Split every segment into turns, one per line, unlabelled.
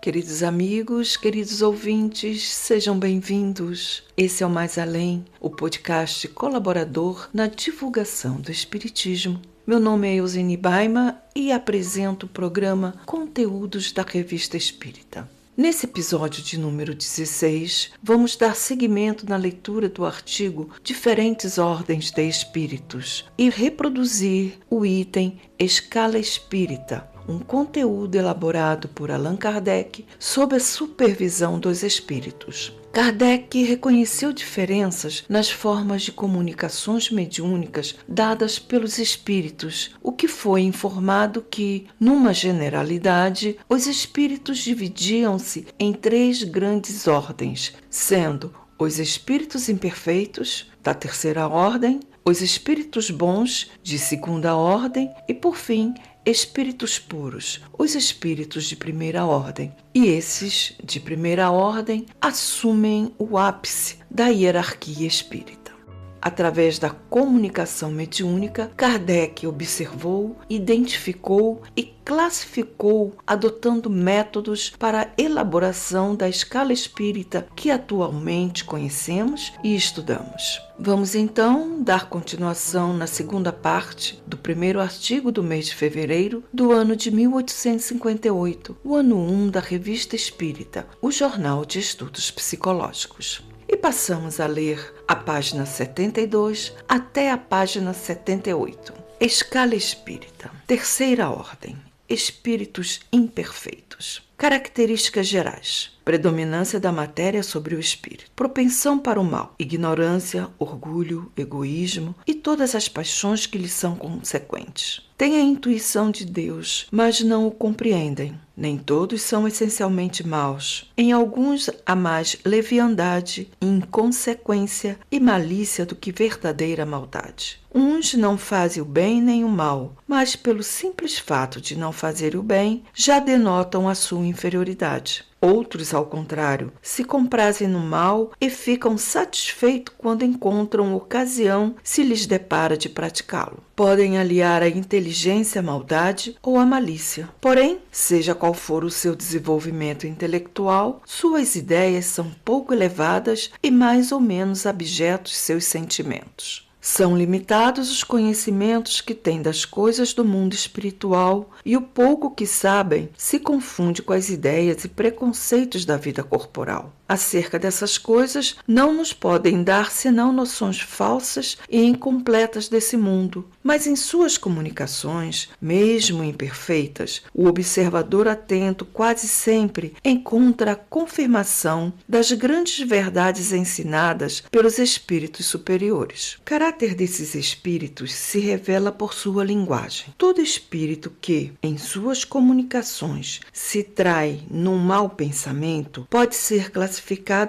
Queridos amigos, queridos ouvintes, sejam bem-vindos. Esse é o Mais Além, o podcast colaborador na divulgação do Espiritismo. Meu nome é Eusine Baima e apresento o programa Conteúdos da Revista Espírita. Nesse episódio de número 16, vamos dar seguimento na leitura do artigo Diferentes Ordens de Espíritos e reproduzir o item Escala Espírita, um conteúdo elaborado por Allan Kardec sob a supervisão dos espíritos. Kardec reconheceu diferenças nas formas de comunicações mediúnicas dadas pelos espíritos, o que foi informado que, numa generalidade, os espíritos dividiam-se em 3 grandes ordens, sendo os espíritos imperfeitos, da terceira ordem, os espíritos bons, de segunda ordem e, por fim, espíritos puros, os espíritos de primeira ordem. E esses, de primeira ordem, assumem o ápice da hierarquia espírita. Através da comunicação mediúnica, Kardec observou, identificou e classificou, adotando métodos para a elaboração da escala espírita que atualmente conhecemos e estudamos. Vamos então dar continuação na segunda parte do primeiro artigo do mês de fevereiro do ano de 1858, o ano 1 da Revista Espírita, o Jornal de Estudos Psicológicos. E passamos a ler a página 72 até a página 78. Escala Espírita. Terceira ordem. Espíritos imperfeitos. Características gerais. Predominância da matéria sobre o espírito. Propensão para o mal. Ignorância, orgulho, egoísmo e todas as paixões que lhes são consequentes. Têm a intuição de Deus, mas não o compreendem. Nem todos são essencialmente maus. Em alguns há mais leviandade, inconsequência e malícia do que verdadeira maldade. Uns não fazem o bem nem o mal, mas pelo simples fato de não fazer o bem, já denotam a sua inferioridade. Outros, ao contrário, se comprazem no mal e ficam satisfeitos quando encontram ocasião se lhes depara de praticá-lo. Podem aliar a inteligência à maldade ou à malícia. Porém, seja qual for o seu desenvolvimento intelectual, suas ideias são pouco elevadas e mais ou menos abjetos seus sentimentos. São limitados os conhecimentos que têm das coisas do mundo espiritual e o pouco que sabem se confunde com as ideias e preconceitos da vida corporal. Acerca dessas coisas, não nos podem dar senão noções falsas e incompletas desse mundo, mas em suas comunicações, mesmo imperfeitas, o observador atento quase sempre encontra a confirmação das grandes verdades ensinadas pelos espíritos superiores. O caráter desses espíritos se revela por sua linguagem. Todo espírito que, em suas comunicações, se trai num mau pensamento, pode ser classificado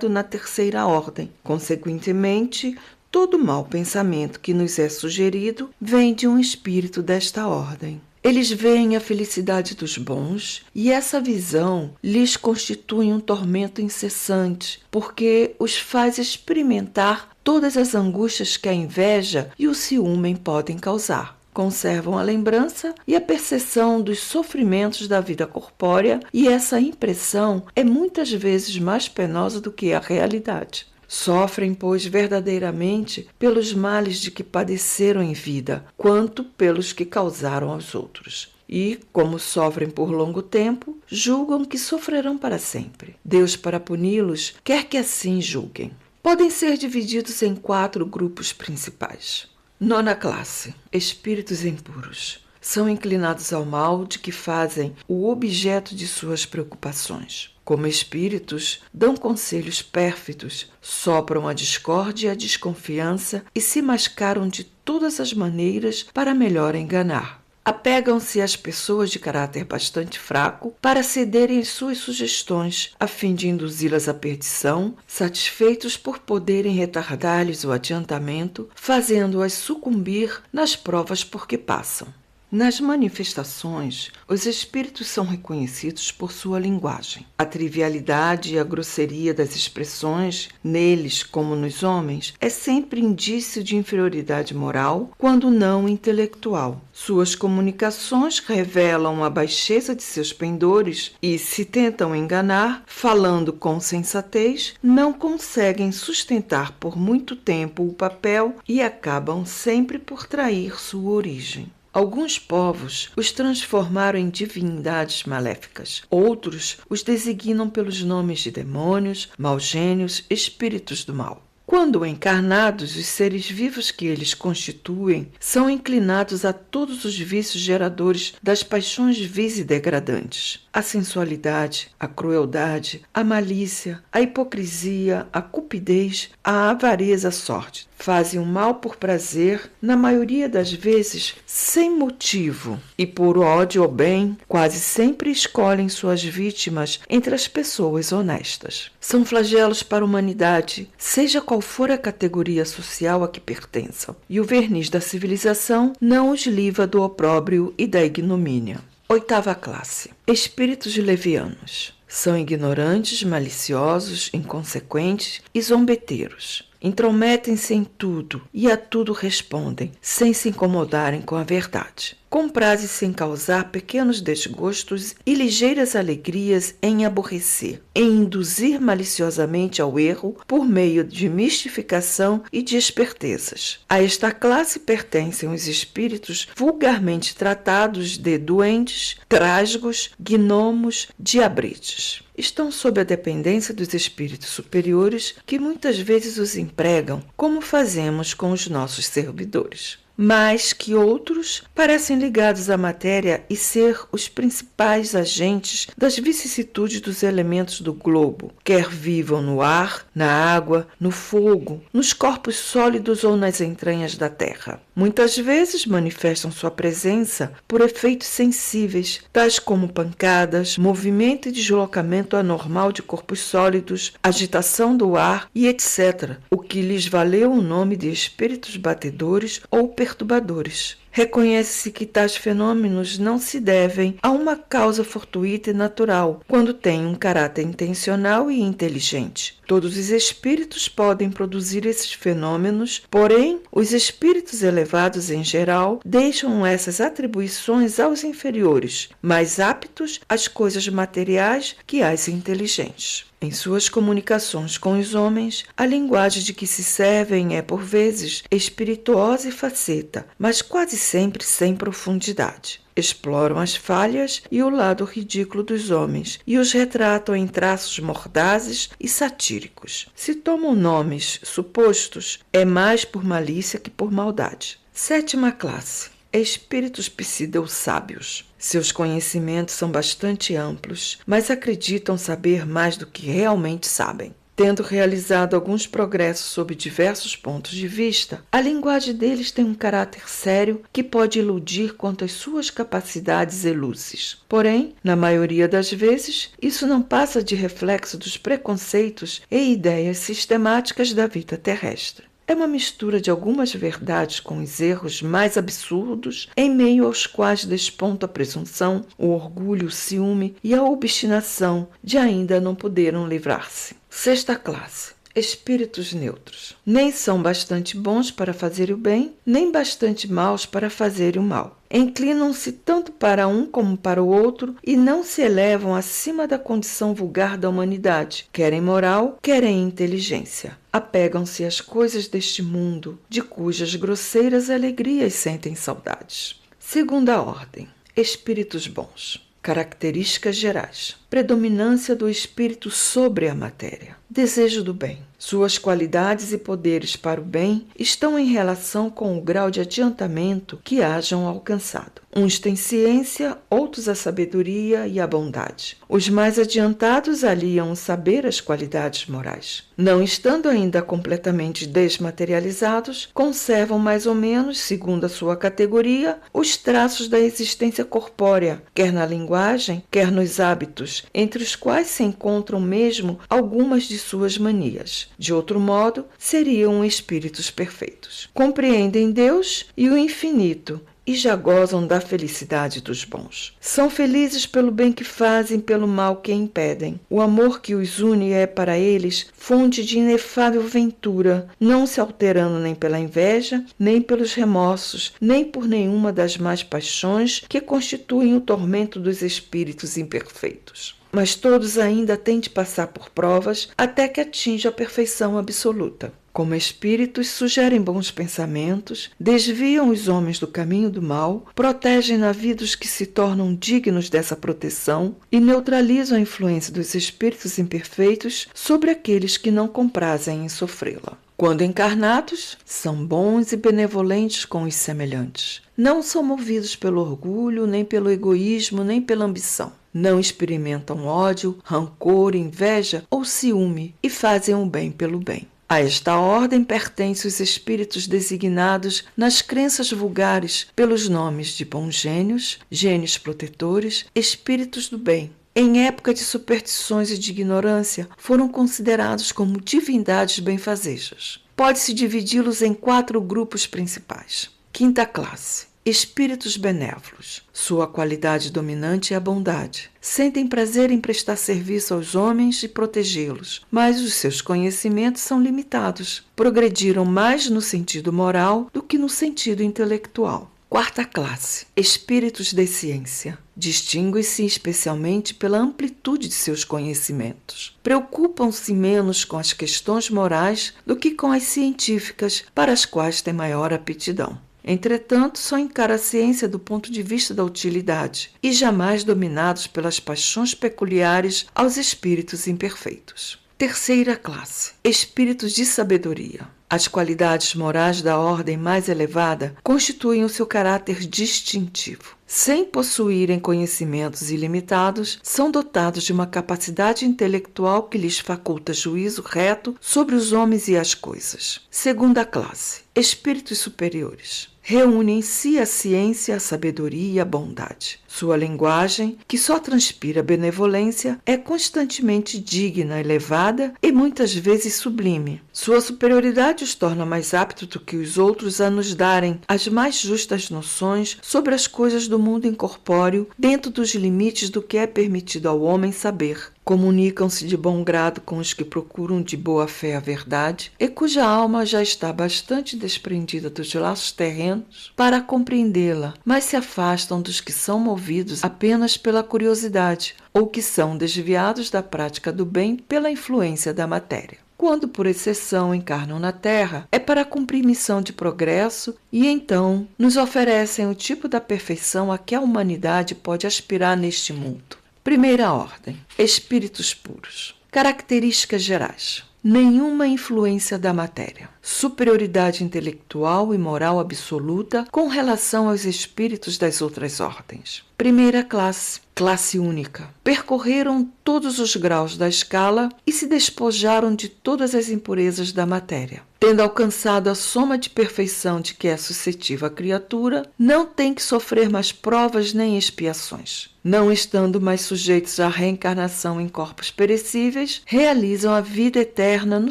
na terceira ordem. Consequentemente, todo mau pensamento que nos é sugerido vem de um espírito desta ordem. Eles veem a felicidade dos bons e essa visão lhes constitui um tormento incessante, porque os faz experimentar todas as angústias que a inveja e o ciúme podem causar. Conservam a lembrança e a percepção dos sofrimentos da vida corpórea e essa impressão é muitas vezes mais penosa do que a realidade. Sofrem, pois, verdadeiramente pelos males de que padeceram em vida, quanto pelos que causaram aos outros. E, como sofrem por longo tempo, julgam que sofrerão para sempre. Deus, para puni-los, quer que assim julguem. Podem ser divididos em 4 grupos principais. Nona classe, espíritos impuros. São inclinados ao mal de que fazem o objeto de suas preocupações. Como espíritos, dão conselhos pérfidos, sopram a discórdia e a desconfiança e se mascaram de todas as maneiras para melhor enganar. Apegam-se às pessoas de caráter bastante fraco para cederem às suas sugestões, a fim de induzi-las à perdição, satisfeitos por poderem retardar-lhes o adiantamento, fazendo-as sucumbir nas provas por que passam. Nas manifestações, os espíritos são reconhecidos por sua linguagem. A trivialidade e a grosseria das expressões, neles como nos homens, é sempre indício de inferioridade moral, quando não intelectual. Suas comunicações revelam a baixeza de seus pendores e, se tentam enganar, falando com sensatez, não conseguem sustentar por muito tempo o papel e acabam sempre por trair sua origem. Alguns povos os transformaram em divindades maléficas. Outros os designam pelos nomes de demônios, maus gênios, espíritos do mal. Quando encarnados, os seres vivos que eles constituem são inclinados a todos os vícios geradores das paixões vis e degradantes. A sensualidade, a crueldade, a malícia, a hipocrisia, a cupidez, a avareza sórdida. Fazem o mal por prazer, na maioria das vezes sem motivo, e por ódio ou bem, quase sempre escolhem suas vítimas entre as pessoas honestas. São flagelos para a humanidade, seja qual for a categoria social a que pertençam, e o verniz da civilização não os livra do opróbrio e da ignomínia. 8ª classe. Espíritos levianos. São ignorantes, maliciosos, inconsequentes e zombeteiros. Intrometem-se em tudo e a tudo respondem, sem se incomodarem com a verdade. Comprazem-se em causar pequenos desgostos e ligeiras alegrias em aborrecer, em induzir maliciosamente ao erro por meio de mistificação e de espertezas. A esta classe pertencem os espíritos vulgarmente tratados de duendes, trasgos, gnomos, diabretes. Estão sob a dependência dos espíritos superiores que muitas vezes os empregam, como fazemos com os nossos servidores. Mas que outros parecem ligados à matéria e ser os principais agentes das vicissitudes dos elementos do globo, quer vivam no ar, na água, no fogo, nos corpos sólidos ou nas entranhas da terra. Muitas vezes manifestam sua presença por efeitos sensíveis, tais como pancadas, movimento e deslocamento anormal de corpos sólidos, agitação do ar e etc., o que lhes valeu o nome de espíritos batedores ou perturbadores. Reconhece-se que tais fenômenos não se devem a uma causa fortuita e natural, quando têm um caráter intencional e inteligente. Todos os espíritos podem produzir esses fenômenos, porém, os espíritos elevados em geral deixam essas atribuições aos inferiores, mais aptos às coisas materiais que às inteligentes. Em suas comunicações com os homens, a linguagem de que se servem é, por vezes, espirituosa e faceta, mas quase sempre sem profundidade. Exploram as falhas e o lado ridículo dos homens e os retratam em traços mordazes e satíricos. Se tomam nomes supostos, é mais por malícia que por maldade. 7ª classe. Espíritos pseudo-sábios. Seus conhecimentos são bastante amplos, mas acreditam saber mais do que realmente sabem. Tendo realizado alguns progressos sob diversos pontos de vista, a linguagem deles tem um caráter sério que pode iludir quanto às suas capacidades e luzes. Porém, na maioria das vezes, isso não passa de reflexo dos preconceitos e ideias sistemáticas da vida terrestre. É uma mistura de algumas verdades com os erros mais absurdos, em meio aos quais desponta a presunção, o orgulho, o ciúme e a obstinação de ainda não poderem livrar-se. 6ª classe. Espíritos neutros. Nem são bastante bons para fazer o bem, nem bastante maus para fazer o mal. Inclinam-se tanto para um como para o outro e não se elevam acima da condição vulgar da humanidade, quer em moral, quer em inteligência. Apegam-se às coisas deste mundo, de cujas grosseiras alegrias sentem saudades. 2ª ordem. Espíritos bons. Características gerais. Predominância do espírito sobre a matéria. Desejo do bem. Suas qualidades e poderes para o bem estão em relação com o grau de adiantamento que hajam alcançado. Uns têm ciência, outros a sabedoria e a bondade. Os mais adiantados aliam o saber às qualidades morais. Não estando ainda completamente desmaterializados, conservam mais ou menos, segundo a sua categoria, os traços da existência corpórea, quer na linguagem, quer nos hábitos, entre os quais se encontram mesmo algumas de suas manias. De outro modo, seriam espíritos perfeitos. Compreendem Deus e o infinito e já gozam da felicidade dos bons. São felizes pelo bem que fazem, pelo mal que impedem. O amor que os une é para eles fonte de inefável ventura, não se alterando nem pela inveja, nem pelos remorsos, nem por nenhuma das más paixões que constituem o tormento dos espíritos imperfeitos. Mas todos ainda têm de passar por provas até que atinjam a perfeição absoluta. Como espíritos, sugerem bons pensamentos, desviam os homens do caminho do mal, protegem na vida os que se tornam dignos dessa proteção e neutralizam a influência dos espíritos imperfeitos sobre aqueles que não comprazem em sofrê-la. Quando encarnados, são bons e benevolentes com os semelhantes. Não são movidos pelo orgulho, nem pelo egoísmo, nem pela ambição. Não experimentam ódio, rancor, inveja ou ciúme e fazem o bem pelo bem. A esta ordem pertencem os espíritos designados nas crenças vulgares pelos nomes de bons gênios, gênios protetores, espíritos do bem. Em época de superstições e de ignorância, foram considerados como divindades benfazejas. Pode-se dividi-los em 4 grupos principais. Quinta classe. Espíritos benévolos. Sua qualidade dominante é a bondade. Sentem prazer em prestar serviço aos homens e protegê-los, mas os seus conhecimentos são limitados. Progrediram mais no sentido moral do que no sentido intelectual. Quarta classe. Espíritos de ciência. Distinguem-se especialmente pela amplitude de seus conhecimentos. Preocupam-se menos com as questões morais do que com as científicas, para as quais têm maior aptidão. Entretanto, só encaram a ciência do ponto de vista da utilidade e jamais dominados pelas paixões peculiares aos espíritos imperfeitos. Terceira classe. Espíritos de sabedoria. As qualidades morais da ordem mais elevada constituem o seu caráter distintivo. Sem possuírem conhecimentos ilimitados, são dotados de uma capacidade intelectual que lhes faculta juízo reto sobre os homens e as coisas. Segunda classe. Espíritos superiores. Reúne em si a ciência, a sabedoria e a bondade. Sua linguagem, que só transpira benevolência, é constantemente digna, elevada e muitas vezes sublime. Sua superioridade os torna mais aptos do que os outros a nos darem as mais justas noções sobre as coisas do mundo incorpóreo, dentro dos limites do que é permitido ao homem saber. Comunicam-se de bom grado com os que procuram de boa fé a verdade e cuja alma já está bastante desprendida dos laços terrenos para compreendê-la, mas se afastam dos que são movidos apenas pela curiosidade ou que são desviados da prática do bem pela influência da matéria. Quando, por exceção, encarnam na Terra, é para cumprir missão de progresso e, então, nos oferecem o tipo da perfeição a que a humanidade pode aspirar neste mundo. Primeira ordem. Espíritos puros. Características gerais. Nenhuma influência da matéria. Superioridade intelectual e moral absoluta com relação aos espíritos das outras ordens. Primeira classe. Classe única. Percorreram todos os graus da escala e se despojaram de todas as impurezas da matéria. Tendo alcançado a soma de perfeição de que é suscetível a criatura, não tem que sofrer mais provas nem expiações. Não estando mais sujeitos à reencarnação em corpos perecíveis, realizam a vida eterna no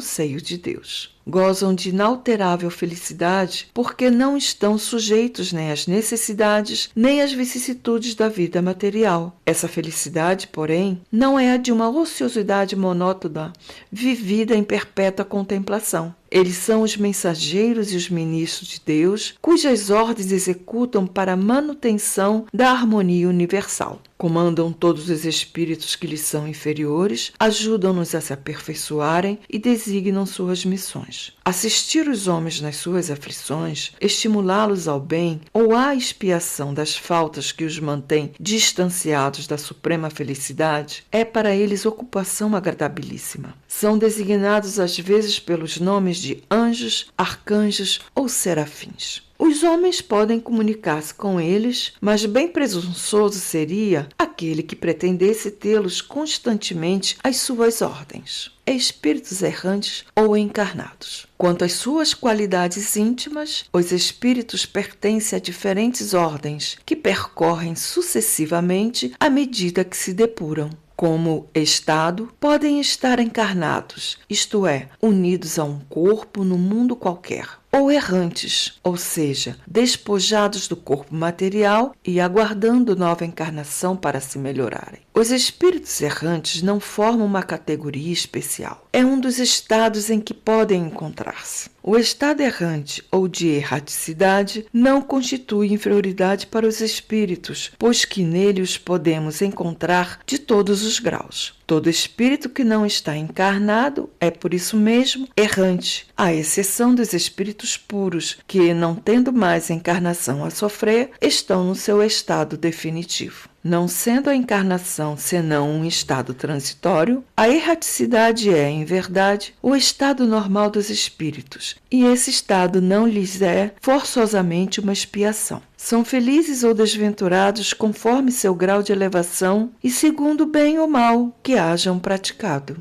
seio de Deus. Gozam de inalterável felicidade porque não estão sujeitos nem às necessidades nem às vicissitudes da vida material. Essa felicidade, porém, não é a de uma ociosidade monótona vivida em perpétua contemplação. Eles são os mensageiros e os ministros de Deus, cujas ordens executam para a manutenção da harmonia universal. Comandam todos os espíritos que lhes são inferiores, ajudam-nos a se aperfeiçoarem e designam suas missões. Assistir os homens nas suas aflições, estimulá-los ao bem ou à expiação das faltas que os mantêm distanciados da suprema felicidade, é para eles ocupação agradabilíssima. São designados às vezes pelos nomes de anjos, arcanjos ou serafins. Os homens podem comunicar-se com eles, mas bem presunçoso seria aquele que pretendesse tê-los constantemente às suas ordens, espíritos errantes ou encarnados. Quanto às suas qualidades íntimas, os espíritos pertencem a diferentes ordens que percorrem sucessivamente à medida que se depuram. Como estado, podem estar encarnados, isto é, unidos a um corpo no mundo qualquer. ou errantes, ou seja, despojados do corpo material e aguardando nova encarnação para se melhorarem. Os espíritos errantes não formam uma categoria especial. É um dos estados em que podem encontrar-se. O estado errante ou de erraticidade não constitui inferioridade para os espíritos, pois que nele os podemos encontrar de todos os graus. Todo espírito que não está encarnado é, por isso mesmo, errante, à exceção dos espíritos puros, que, não tendo mais encarnação a sofrer, estão no seu estado definitivo. Não sendo a encarnação senão um estado transitório, a erraticidade é, em verdade, o estado normal dos espíritos, e esse estado não lhes é forçosamente uma expiação. São felizes ou desventurados conforme seu grau de elevação e segundo o bem ou mal que hajam praticado.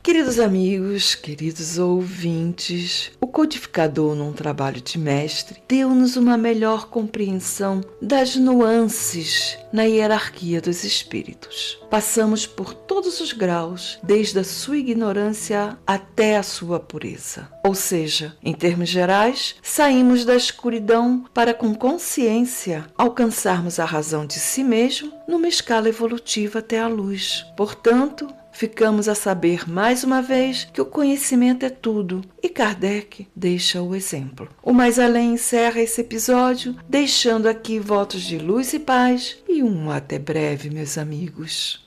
Queridos amigos, queridos ouvintes, o codificador, num trabalho de mestre, deu-nos uma melhor compreensão das nuances na hierarquia dos espíritos. Passamos por todos os graus, desde a sua ignorância até a sua pureza. Ou seja, em termos gerais, saímos da escuridão para, com consciência, alcançarmos a razão de si mesmo numa escala evolutiva até a luz. Portanto, ficamos a saber mais uma vez que o conhecimento é tudo e Kardec deixa o exemplo. O Mais Além encerra esse episódio, deixando aqui votos de luz e paz e um até breve, meus amigos.